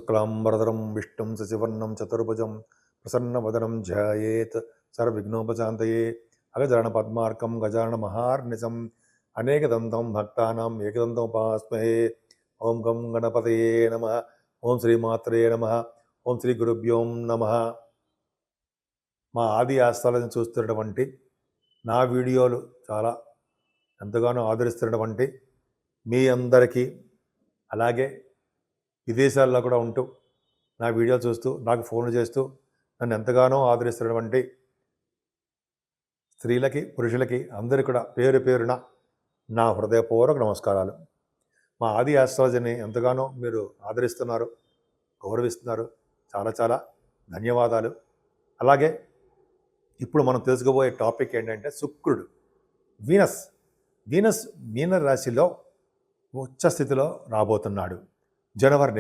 శుక్లాంబరధరం విష్ణుం శశివర్ణం చతుర్భుజం ప్రసన్నవదనం ధ్యాయేత్ సర్వవిఘ్నోపశాంతయే అగజానన పద్మార్కం గజానన మహార్నిశం అనేకదంతం భక్తానాం ఏకదంతముపాస్మహే. ఓం గం గణపతయే నమః. ఓం శ్రీమాత్రే నమః. ఓం శ్రీ గురుభ్యోం నమః. మా ఆది ఆస్థాలను చూస్తున్నటువంటి నా వీడియోలు చాలా ఎంతగానో ఆదరిస్తున్నటువంటి మీ అందరికీ, అలాగే విదేశాల్లో కూడా ఉంటూ నా వీడియోలు చూస్తూ నాకు ఫోన్లు చేస్తూ నన్ను ఎంతగానో ఆదరిస్తున్నటువంటి స్త్రీలకి పురుషులకి అందరికీ కూడా పేరు పేరున నా హృదయపూర్వక నమస్కారాలు. మా ఆది ఆస్ట్రాలజీని ఎంతగానో మీరు ఆదరిస్తున్నారు, గౌరవిస్తున్నారు. చాలా చాలా ధన్యవాదాలు. అలాగే ఇప్పుడు మనం తెలుసుకోబోయే టాపిక్ ఏంటంటే శుక్రుడు, వీనస్ మీన రాశిలో ఉచ్చ స్థితిలో రాబోతున్నాడు. జనవరి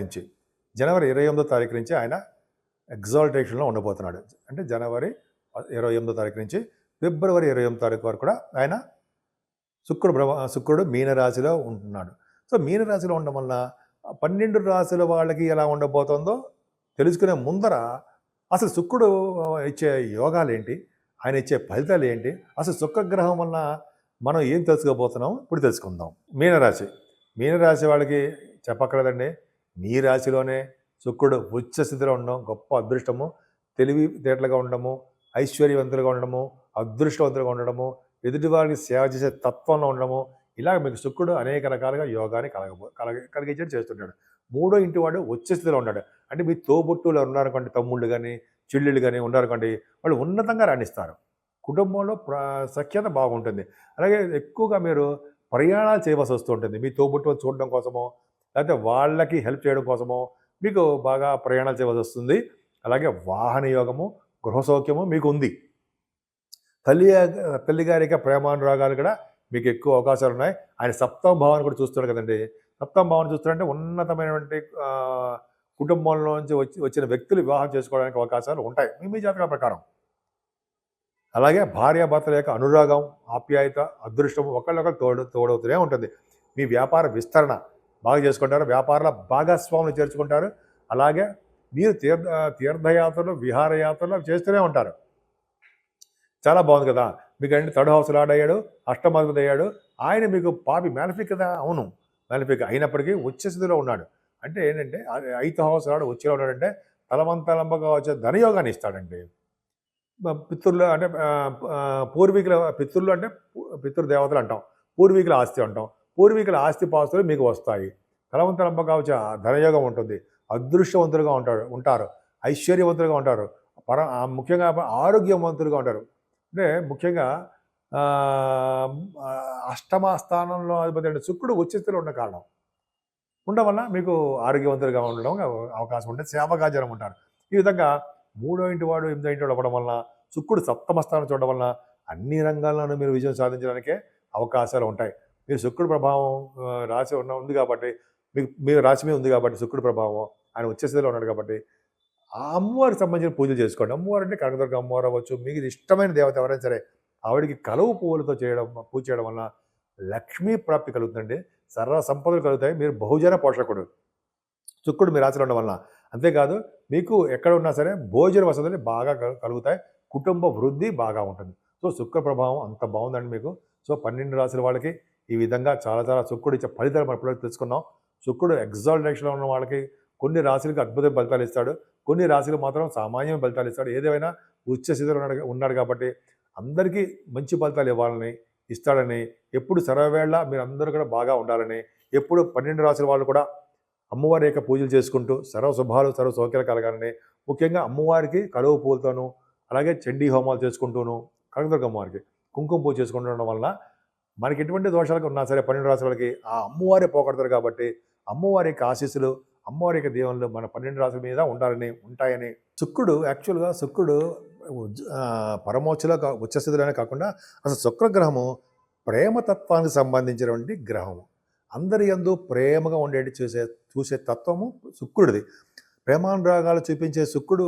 28వ తారీఖు నుంచి ఆయన ఎగ్జాల్టేషన్లో ఉండబోతున్నాడు. అంటే జనవరి 28వ తారీఖు నుంచి ఫిబ్రవరి 28వ తారీఖు వరకు కూడా ఆయన శుక్రుడు మీనరాశిలో ఉంటున్నాడు. సో మీనరాశిలో ఉండడం వల్ల 12 రాశుల వాళ్ళకి ఎలా ఉండబోతుందో తెలుసుకునే ముందర అసలు శుక్రుడు ఇచ్చే యోగాలు ఏంటి, ఆయన ఇచ్చే ఫలితాలు ఏంటి, అసలు శుక్రగ్రహం వల్ల మనం ఏం తెలుసుకోబోతున్నాం ఇప్పుడు తెలుసుకుందాం. మీనరాశి వాళ్ళకి చెప్పక్కర్లేదండి. మీ రాశిలోనే శుక్రుడు ఉచ్చ స్థితిలో ఉండడం గొప్ప అదృష్టము. తెలివితేటలుగా ఉండడము, ఐశ్వర్యవంతులుగా ఉండడము, అదృష్టవంతులుగా ఉండడము, ఎదుటి వారికి సేవ చేసే తత్వంలో ఉండడము, ఇలా మీకు శుక్రుడు అనేక రకాలుగా యోగాన్ని కలిగించేది చేస్తుంటాడు. 3వ ఇంటి వాడు ఉచ్చ స్థితిలో ఉన్నాడు. అంటే మీ తోబుట్టులు ఉన్నారనుకోండి, తమ్ముళ్ళు కానీ చెల్లెళ్ళు కానీ ఉన్నారనుకోండి, వాళ్ళు ఉన్నతంగా రాణిస్తారు. కుటుంబంలో సఖ్యత బాగుంటుంది. అలాగే ఎక్కువగా మీరు ప్రయాణాలు చేయవలసి వస్తూ ఉంటుంది. మీ తోబుట్టులు చూడడం కోసమో లేకపోతే వాళ్ళకి హెల్ప్ చేయడం కోసమో మీకు బాగా ప్రయాణాలు చేయవలసి వస్తుంది. అలాగే వాహన యోగము, గృహ సౌఖ్యము మీకు ఉంది. తల్లిగారిక ప్రేమానురాగాలు కూడా మీకు ఎక్కువ అవకాశాలు ఉన్నాయి. ఆయన సప్తమ భావాన్ని కూడా చూస్తున్నాడు కదండి. సప్తమ భావాన్ని చూస్తున్నారంటే ఉన్నతమైనటువంటి కుటుంబంలోంచి వచ్చిన వ్యక్తులు వివాహం చేసుకోవడానికి అవకాశాలు ఉంటాయి మీ జాతకాల ప్రకారం. అలాగే భార్యాభర్తల యొక్క అనురాగం, ఆప్యాయత, అదృష్టం ఒకళ్ళొకరు తోడవుతూనే ఉంటుంది. మీ వ్యాపార విస్తరణ బాగా చేసుకుంటారు, వ్యాపారాల భాగస్వాములు చేర్చుకుంటారు. అలాగే మీరు తీర్థయాత్రలు, విహారయాత్రలు చేస్తూనే ఉంటారు. చాలా బాగుంది కదా. మీకు అంటే 3rd హౌస్ లార్డ్ అయ్యాడు, అష్టమాధిపతి అయ్యాడు. ఆయన మీకు పాపి మ్యాలిఫిక్ కదా. అవును, మ్యాలిఫిక్ అయినప్పటికీ ఉచ్చ స్థితిలో ఉన్నాడు. అంటే ఏంటంటే 5th హౌస్ లార్డ్ వచ్చేలా ఉన్నాడంటే తలవంతలంబగా వచ్చే ధనయోగాన్ని ఇస్తాడండి. పితృలు అంటే పూర్వీకుల పితృలు అంటే పితృదేవతలు అంటాం, పూర్వీకుల ఆస్తి అంటాం. పూర్వీకుల ఆస్తి పాస్తులు మీకు వస్తాయి. తలవంతలంబగా వచ్చే ధనయోగం ఉంటుంది. అదృష్టవంతులుగా ఉంటారు, ఐశ్వర్యవంతులుగా ఉంటారు, ముఖ్యంగా ఆరోగ్యవంతులుగా ఉంటారు. అంటే ముఖ్యంగా అష్టమ స్థానంలో అధిపతి అంటే శుక్రుడు ఉచ్చ స్థితిలో ఉన్న కారణం ఉండడం వల్ల మీకు ఆరోగ్యవంతులుగా ఉండడం అవకాశం ఉంటుంది. సేవకాజనం ఉంటారు. ఈ విధంగా 3వ ఇంటి వాడు 8వ ఇంటి వాడు అవ్వడం వల్ల, శుక్రుడు సప్తమ స్థానం చూడడం వల్ల అన్ని రంగాల్లోనూ మీరు విజయం సాధించడానికే అవకాశాలు ఉంటాయి. మీరు శుక్రుడు ప్రభావం రాశి ఉంది కాబట్టి, మీ రాశి మీద ఉంది కాబట్టి శుక్రుడు ప్రభావం ఆయన ఉచ్చ స్థితిలో ఉన్నాడు కాబట్టి ఆ అమ్మవారికి సంబంధించిన పూజలు చేసుకోండి. అమ్మవారు అంటే కనకదుర్గ అమ్మవారు అవ్వచ్చు, మీకు ఇష్టమైన దేవత ఎవరైనా సరే ఆవిడికి కలువు పువ్వులతో పూజ చేయడం వల్ల లక్ష్మీ ప్రాప్తి కలుగుతుందండి. సర్వ సంపదలు కలుగుతాయి. మీరు బహుజన పోషకుడు శుక్రుడు మీ రాశిలో ఉండడం వల్ల. అంతేకాదు మీకు ఎక్కడ ఉన్నా సరే భోజన వసతులు బాగా కలుగుతాయి, కుటుంబ వృద్ధి బాగా ఉంటుంది. సో శుక్ర ప్రభావం అంత బాగుందండి మీకు. సో 12 రాశుల వాళ్ళకి ఈ విధంగా చాలా చాలా శుక్రుడు ఇచ్చే ఫలితాలు మనం ఎప్పుడైతే తెలుసుకున్నాం. శుక్రుడు ఎగ్జాల్టేషన్లో ఉన్న వాళ్ళకి కొన్ని రాశులకు అద్భుతమైన ఫలితాలు ఇస్తాడు, కొన్ని రాశులు మాత్రం సామాన్యమైన ఫలితాలు ఇస్తాడు. ఏదేమైనా ఉచ్చ స్థితిలో ఉన్నాడు కాబట్టి అందరికీ మంచి ఫలితాలు ఇవ్వాలని ఇస్తాడని, ఎప్పుడు సర్వవేళ మీరు అందరూ కూడా బాగా ఉండాలని, ఎప్పుడు 12 రాశుల వాళ్ళు కూడా అమ్మవారి యొక్క పూజలు చేసుకుంటూ సర్వ శుభాలు సర్వ సౌఖ్యాలు కలగాలని, ముఖ్యంగా అమ్మవారికి కలువ పూలతోనూ అలాగే చండీ హోమాలు చేసుకుంటూను, కనకదుర్గ అమ్మవారికి కుంకుమ పూజ చేసుకుంటుండడం వల్ల మనకి ఎటువంటి దోషాలకు ఉన్నా సరే 12 రాశుల వాళ్ళకి ఆ అమ్మవారే పోగొడతారు. కాబట్టి అమ్మవారి యొక్క ఆశీస్సులు, అమ్మవారి యొక్క దీవెనలు మన 12 రాశుల మీద ఉంటాయని. యాక్చువల్గా శుక్రుడు పరమోచ్చలో ఉచ్చస్థితిలోనే కాకుండా అసలు శుక్రగ్రహము ప్రేమతత్వానికి సంబంధించినటువంటి గ్రహము. అందరి యందు ప్రేమగా ఉండేటి చూసే తత్వము శుక్రుడిది. ప్రేమానురాగాలు చూపించే శుక్రుడు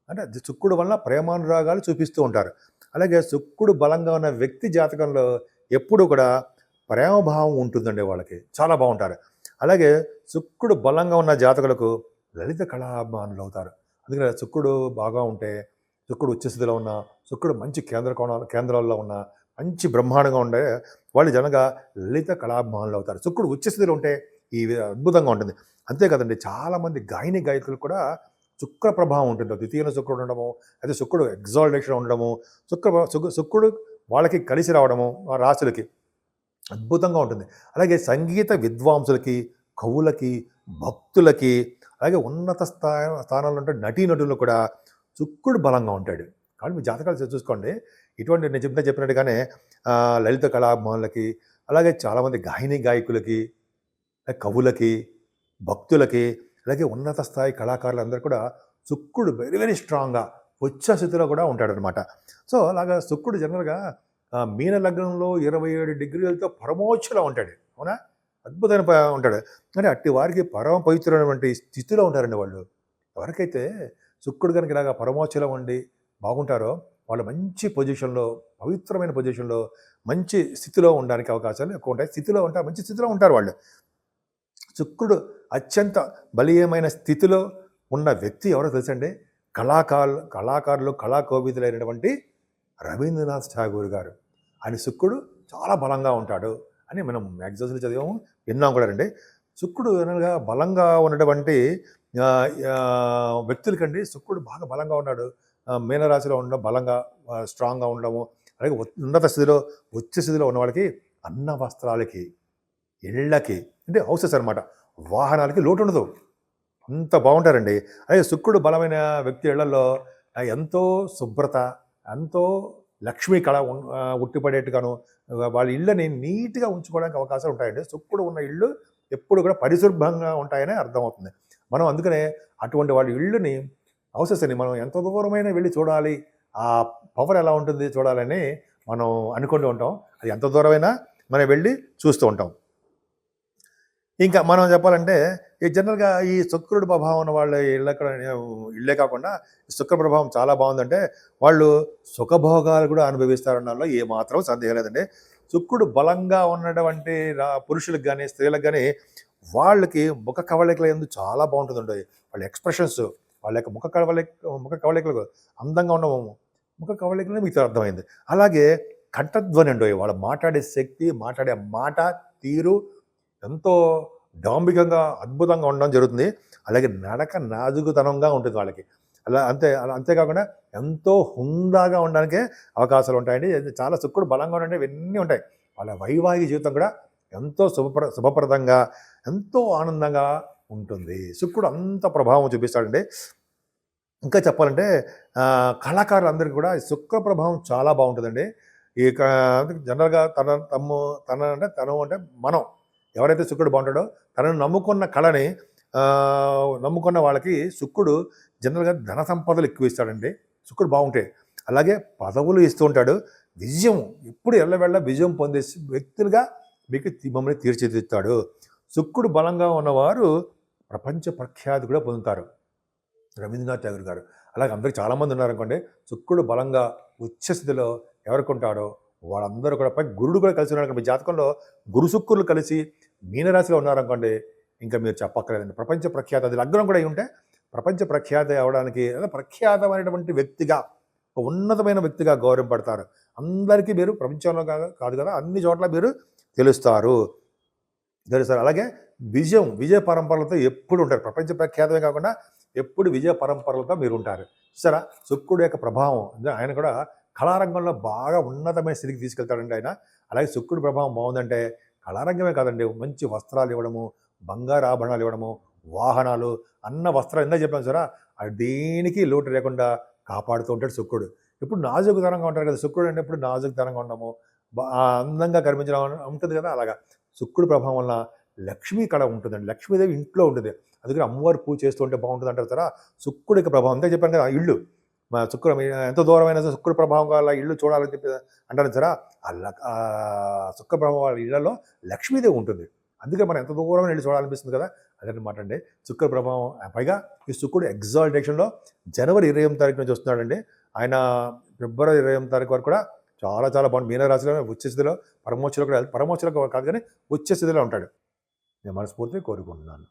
అంటే శుక్రుడు వల్ల ప్రేమానురాగాలు చూపిస్తూ ఉంటారు. అలాగే శుక్రుడు బలంగా ఉన్న వ్యక్తి జాతకంలో ఎప్పుడు కూడా ప్రేమభావం ఉంటుందండి, వాళ్ళకి చాలా బాగుంటారు. అలాగే శుక్రుడు బలంగా ఉన్న జాతకులకు లలిత కళాభిమానులు అవుతారు. అందుకని శుక్రుడు బాగా ఉంటే, శుక్రుడు ఉచ్చ స్థితిలో ఉన్న, శుక్రుడు మంచి కేంద్రాల్లో ఉన్న, మంచి బ్రహ్మాండంగా ఉండే వాళ్ళు జనగా లలిత కళాభిమానులు అవుతారు. శుక్రుడు ఉచ్చ స్థితిలో ఉంటే అద్భుతంగా ఉంటుంది. అంతే కదండి, చాలామంది గాయకులు కూడా శుక్ర ప్రభావం ఉంటుంది. ద్వితీయ శుక్రుడు ఉండడము, అయితే శుక్రుడు ఎగ్జాల్టేషన్ ఉండడము, శుక్రుడు వాళ్ళకి కలిసి రావడము ఆ రాశులకి అద్భుతంగా ఉంటుంది. అలాగే సంగీత విద్వాంసులకి, కవులకి, భక్తులకి, అలాగే ఉన్నత స్థానాల్లో ఉంటే నటీనటులు కూడా శుక్రుడు బలంగా ఉంటాడు. కాబట్టి మీ జాతకాలు చూసుకోండి. ఇటువంటి నేను చెప్పినట్టుగానే లలిత కళాభిమానులకి, అలాగే చాలామంది గాయకులకి, కవులకి, భక్తులకి, అలాగే ఉన్నత స్థాయి కళాకారులందరూ కూడా శుక్రుడు వెరీ వెరీ స్ట్రాంగ్గా ఉచ్చ స్థితిలో కూడా ఉంటాడనమాట. సో అలాగా శుక్రుడు జనరల్గా మీన లగ్నంలో 27 డిగ్రీలతో పరమోచ్చలో ఉంటాడు. అవునా? అద్భుతమైన ఉంటాడు. కానీ అట్టి వారికి పరమ పవిత్రమైనటువంటి స్థితిలో ఉంటారండి వాళ్ళు. ఎవరికైతే శుక్రుడు కనుక ఇలాగా పరమోచ్చలో ఉండి బాగుంటారో వాళ్ళు మంచి పొజిషన్లో, పవిత్రమైన పొజిషన్లో, మంచి స్థితిలో ఉండడానికి అవకాశాలు ఎక్కువ ఉంటాయి. స్థితిలో ఉంటారు, మంచి స్థితిలో ఉంటారు వాళ్ళు. శుక్రుడు అత్యంత బలీయమైన స్థితిలో ఉన్న వ్యక్తి ఎవరో తెలుసండి? కళాకారులు కళాకోవిదులైనటువంటి రవీంద్రనాథ్ ఠాగూర్ గారు. ఆయన శుక్రుడు చాలా బలంగా ఉంటాడు అని మనం మ్యాగజైన్స్లో చదివాము, విన్నాం కూడా రండి. శుక్రుడు అనగా బలంగా ఉన్నటువంటి వ్యక్తులకండి శుక్రుడు బాగా బలంగా ఉన్నాడు. మీనరాశిలో ఉండడం, బలంగా స్ట్రాంగ్గా ఉండడము, అలాగే ఉన్నత స్థితిలో ఉచ్చ స్థితిలో ఉన్న వాళ్ళకి అన్న వస్త్రాలకి, ఇళ్ళకి, అంటే హౌసెస్ అనమాట, వాహనాలకి లోటు ఉండదు. అంత బాగుంటారండి. అలాగే శుక్రుడు బలమైన వ్యక్తి ఇళ్లలో ఎంతో శుభ్రత, ఎంతో లక్ష్మీ కళ ఉట్టిపడేట్టుగాను వాళ్ళ ఇళ్ళని నీట్గా ఉంచుకోవడానికి అవకాశాలు ఉంటాయండి. శుక్రుడు ఉన్న ఇళ్ళు ఎప్పుడు కూడా పరిశుభ్రంగా ఉంటాయని అర్థమవుతుంది. మనం అందుకనే అటువంటి వాళ్ళ ఇళ్ళని, హౌసెస్ అని మనం ఎంత దూరమైనా వెళ్ళి చూడాలి, ఆ పవర్ ఎలా ఉంటుంది చూడాలని మనం అనుకుంటూ ఉంటాం. అది ఎంత దూరమైనా మనం వెళ్ళి చూస్తూ ఉంటాం. ఇంకా మనం చెప్పాలంటే ఈ జనరల్గా ఈ శుక్రుడు ప్రభావం ఉన్న వాళ్ళ ఇళ్ళే కాకుండా శుక్ర ప్రభావం చాలా బాగుందంటే వాళ్ళు సుఖభోగాలు కూడా అనుభవిస్తారన్నలో ఏమాత్రం సందేహం లేదండి. శుక్రుడు బలంగా ఉన్నటువంటి పురుషులకు కానీ స్త్రీలకు కానీ వాళ్ళకి ముఖ కవళికల ఎందుకు చాలా బాగుంటుందండి. వాళ్ళ ఎక్స్ప్రెషన్స్, వాళ్ళ యొక్క ముఖ కవళికలు అందంగా ఉండవు, ముఖ కవళికలు మీకు అర్థమైంది. అలాగే కంఠధ్వని అండి, వాళ్ళు మాట్లాడే శక్తి, మాట్లాడే మాట తీరు ఎంతో డాంబికంగా అద్భుతంగా ఉండడం జరుగుతుంది. అలాగే నడక నాజుకుతనంగా ఉంటుంది వాళ్ళకి. అంతేకాకుండా ఎంతో హుందాగా ఉండడానికే అవకాశాలు ఉంటాయండి. చాలా శుక్రుడు బలంగా ఉండే ఇవన్నీ ఉంటాయి. వాళ్ళ వైవాహిక జీవితం కూడా ఎంతో శుభప్రదంగా, ఎంతో ఆనందంగా ఉంటుంది. శుక్రుడు అంత ప్రభావం చూపిస్తాడండి. ఇంకా చెప్పాలంటే కళాకారులందరికీ కూడా శుక్ర ప్రభావం చాలా బాగుంటుందండి. ఈ జనరల్గా తను మనం ఎవరైతే శుక్రుడు బాగుంటాడో తనను నమ్ముకున్న కళని నమ్ముకున్న వాళ్ళకి శుక్రుడు జనరల్గా ధన సంపదలు ఎక్కువ ఇస్తాడండి శుక్రుడు బాగుంటే. అలాగే పదవులు ఇస్తూ ఉంటాడు. విజయం ఎప్పుడు ఎల్లవెళ్ళ విజయం పొందే వ్యక్తులుగా మీకు మమ్మల్ని తీర్చిదిద్దుతాడు. శుక్రుడు బలంగా ఉన్నవారు ప్రపంచ ప్రఖ్యాతి కూడా పొందుతారు. రవీంద్రనాథ్ ఠాగూర్ గారు అలాగే అందరికి చాలామంది ఉన్నారనుకోండి. శుక్రుడు బలంగా ఉచ్చ స్థితిలో ఎవరికి ఉంటాడో వాళ్ళందరూ కూడా గురుడు కూడా కలిసి ఉన్నారు. మీ జాతకంలో గురు శుక్రులు కలిసి మీనరాశిలో ఉన్నారనుకోండి, ఇంకా మీరు చెప్పక్కర్లేదండి. ప్రపంచ ప్రఖ్యాతి, అది లగ్నం కూడా అయి ఉంటే ప్రపంచ ప్రఖ్యాతి అవడానికి ప్రఖ్యాతమైనటువంటి వ్యక్తిగా, ఒక ఉన్నతమైన వ్యక్తిగా గౌరవపడతారు. అందరికీ మీరు ప్రపంచంలో కాదు కదా, అన్ని చోట్ల మీరు తెలుస్తారు. అలాగే విజయ పరంపరలతో ఎప్పుడు ఉంటారు. ప్రపంచ ప్రఖ్యాతమే కాకుండా ఎప్పుడు విజయ పరంపరలతో మీరు ఉంటారు. సరే, శుక్రుడు యొక్క ప్రభావం ఆయన కూడా కళారంగంలో బాగా ఉన్నతమైన స్థితికి తీసుకెళ్తాడండి ఆయన. అలాగే శుక్రుడి ప్రభావం బాగుందంటే కళారంగమే కాదండి, మంచి వస్త్రాలు ఇవ్వడము, బంగారు ఆభరణాలు ఇవ్వడము, వాహనాలు, అన్న వస్త్రాలు ఎంత చెప్పాను సరే, అది దేనికి లోటు లేకుండా కాపాడుతూ ఉంటాడు శుక్రుడు. ఇప్పుడు నాజుకుతనంగా ఉంటారు కదా శుక్రుడు అంటే, ఎప్పుడు నాజుకుతనంగా ఉండము, అందంగా కనిపించడం ఉంటుంది కదా. అలాగా శుక్రుడు ప్రభావం వల్ల లక్ష్మీ కళ ఉంటుందండి. లక్ష్మీదేవి ఇంట్లో ఉంటుంది. అందుకని అమ్మవారు పూజ చేస్తూ ఉంటే బాగుంటుంది అంటారు కదా. శుక్రుడి యొక్క ప్రభావం అంతే చెప్పాను కదా. ఇల్లు ఎంత దూరమైన శుక్ర ప్రభావం వల్ల ఇల్లు చూడాలని చెప్పి అంటారు సరే, శుక్ర ప్రభావం వాళ్ళ ఇళ్లలో లక్ష్మీదేవి ఉంటుంది. అందుకే మనం ఎంత దూరమైన ఇల్లు చూడాలనిపిస్తుంది కదా, అదనమాట అండి శుక్ర ప్రభావం. పైగా ఈ శుక్రుడు ఎగ్జాల్టేషన్లో జనవరి 28 తారీఖు నుంచి వస్తున్నాడండి. ఆయన ఫిబ్రవరి 28 తారీఖు వరకు కూడా చాలా చాలా బాగుంది. మీనరాశిలో ఉచ్చ స్థితిలో పరమోచ్చలో కాదు కానీ ఉచ్చ స్థితిలో ఉంటాడు. నేను మనస్ఫూర్తిగా కోరుకుంటున్నాను.